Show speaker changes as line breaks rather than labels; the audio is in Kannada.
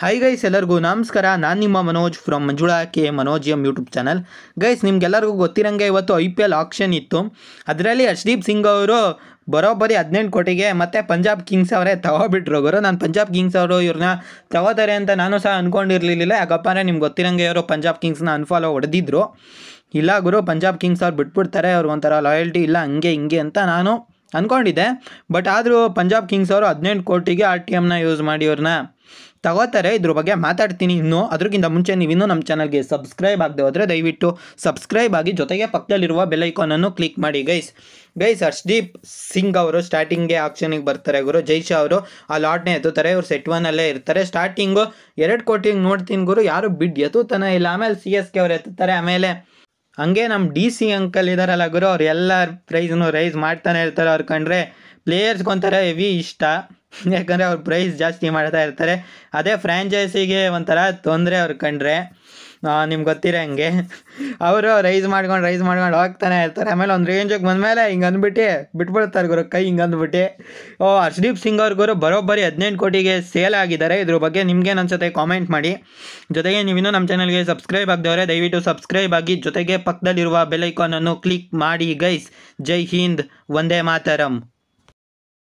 ಹಾಯ್ ಗೈಸ್, ಎಲ್ಲರಿಗೂ ನಮಸ್ಕಾರ. ನಾನು ನಿಮ್ಮ Manoj from Manjula K Manoj M YouTube channel. Guys, ನಿಮ್ಗೆಲ್ಲರಿಗೂ ಗೊತ್ತಿರಂಗೆ ಇವತ್ತು IPL ಆಕ್ಷನ್ ಇತ್ತು. ಅದರಲ್ಲಿ ಹರ್ಷದೀಪ್ ಸಿಂಗ್ ಅವರು ಬರೋಬ್ಬರಿ 18 ಕೋಟಿಗೆ ಮತ್ತು ಪಂಜಾಬ್ ಕಿಂಗ್ಸ್ ಅವರೇ ತಗೋಬಿಟ್ರು ಗುರು. ನಾನು ಪಂಜಾಬ್ ಕಿಂಗ್ಸ್ ಅವರು ಇವ್ರನ್ನ ತಗೋತಾರೆ ಅಂತ ನಾನು ಸಹ ಅಂದ್ಕೊಂಡಿರಲಿಲ್ಲ. ಯಾಕಪ್ಪ ಅಂದರೆ ನಿಮ್ಗೆ ಗೊತ್ತಿರಂಗೆ ಅವರು ಪಂಜಾಬ್ ಕಿಂಗ್ಸ್ನ ಅನ್ಫಾಲೋ ಹೊಡೆದಿದ್ರು. ಇಲ್ಲ ಗುರು, ಪಂಜಾಬ್ ಕಿಂಗ್ಸ್ ಅವ್ರು ಬಿಟ್ಬಿಡ್ತಾರೆ, ಅವ್ರು ಒಂಥರ ಲಾಯಲ್ಟಿ ಇಲ್ಲ ಹಂಗೆ ಹಿಂಗೆ ಅಂತ ನಾನು ಅಂದ್ಕೊಂಡಿದ್ದೆ. ಬಟ್ ಆದರೂ ಪಂಜಾಬ್ ಕಿಂಗ್ಸ್ ಅವರು 18 ಕೋಟಿಗೆ RTMನ ಯೂಸ್ ಮಾಡಿ ಅವ್ರನ್ನ ತಗೋತಾರೆ. ಇದ್ರ ಬಗ್ಗೆ ಮಾತಾಡ್ತೀನಿ. ಅದಕ್ಕಿಂತ ಮುಂಚೆ ನೀವು ಇನ್ನೂ ನಮ್ಮ ಚಾನಲ್ಗೆ ಸಬ್ಸ್ಕ್ರೈಬ್ ಆಗದೆ ಹೋದರೆ ದಯವಿಟ್ಟು ಸಬ್ಸ್ಕ್ರೈಬ್ ಆಗಿ, ಜೊತೆಗೆ ಪಕ್ಕದಲ್ಲಿರುವ ಬೆಲ್ ಐಕಾನನ್ನು ಕ್ಲಿಕ್ ಮಾಡಿ. ಗೈಸ್, ಹರ್ಷದೀಪ್ ಸಿಂಗ್ ಅವರು ಸ್ಟಾರ್ಟಿಂಗ್ಗೆ ಆಕ್ಷನಿಗೆ ಬರ್ತಾರೆ ಗುರು. ಜೈಶಾ ಅವರು ಆ ಲಾಟ್ನೇ ಎತ್ತುತ್ತಾರೆ. ಇವ್ರು ಸೆಟ್ 1ಅಲ್ಲೇ ಇರ್ತಾರೆ. ಸ್ಟಾರ್ಟಿಂಗು 2 ಕೋಟಿಗೆ ನೋಡ್ತೀನಿ ಗುರು, ಯಾರು ಬಿಡ್ ಎತ್ತುತ್ತಾನೆ ಇಲ್ಲ. ಆಮೇಲೆ CSK ಅವ್ರು ಎತ್ತುತ್ತಾರೆ. ಆಮೇಲೆ ಹಂಗೆ ನಮ್ಮ DC ಅಂಕಲ್ ಇದ್ದಾರಲ್ಲ ಗುರು, ಅವ್ರು ಎಲ್ಲ ಪ್ರೈಸ್ನು ರೈಸ್ ಮಾಡ್ತಾನೆ ಇರ್ತಾರೆ. ಅವ್ರು ಕಂಡ್ರೆ ಪ್ಲೇಯರ್ಸ್ಗೊಂಥರ ಹೆವಿ ಇಷ್ಟ, ಯಾಕಂದರೆ ಅವ್ರು ಪ್ರೈಸ್ ಜಾಸ್ತಿ ಮಾಡ್ತಾ ಇರ್ತಾರೆ. ಅದೇ ಫ್ರ್ಯಾಂಚೈಸಿಗೆ ಒಂಥರ ತೊಂದರೆ ಅವ್ರು ಕಂಡ್ರೆ. ನಿಮ್ಗೆ ಗೊತ್ತಿರೋ ಹಂಗೆ ಅವರು ರೈಸ್ ಮಾಡ್ಕೊಂಡು ಹೋಗ್ತಾನೆ ಇರ್ತಾರೆ. ಆಮೇಲೆ ಒಂದು ರೇಂಜಿಗೆ ಬಂದಮೇಲೆ ಹಿಂಗೆ ಅಂದ್ಬಿಟ್ಟು ಬಿಟ್ಬಿಡ್ತಾರೆ ಗುರು, ಕೈ ಹಿಂಗೆ ಅಂದ್ಬಿಟ್ಟು. ಹರ್ಷದೀಪ್ ಸಿಂಗ್ ಅವ್ರ ಗುರು ಬರೋಬ್ಬರಿ 18 ಕೋಟಿಗೆ ಸೇಲ್ ಆಗಿದ್ದಾರೆ. ಇದ್ರ ಬಗ್ಗೆ ನಿಮ್ಗೇನು ಅನ್ಸುತ್ತೆ ಕಾಮೆಂಟ್ ಮಾಡಿ. ಜೊತೆಗೆ ನೀವಿನ್ನೂ ನಮ್ಮ ಚಾನಲ್ಗೆ ಸಬ್ಸ್ಕ್ರೈಬ್ ಆಗದವರೆ ದಯವಿಟ್ಟು ಸಬ್ಸ್ಕ್ರೈಬ್ ಆಗಿ, ಜೊತೆಗೆ ಪಕ್ಕದಲ್ಲಿರುವ ಬೆಲ್ ಐಕಾನನ್ನು ಕ್ಲಿಕ್ ಮಾಡಿ. ಗೈಸ್, ಜೈ ಹಿಂದ್, ವಂದೇ ಮಾತರಂ.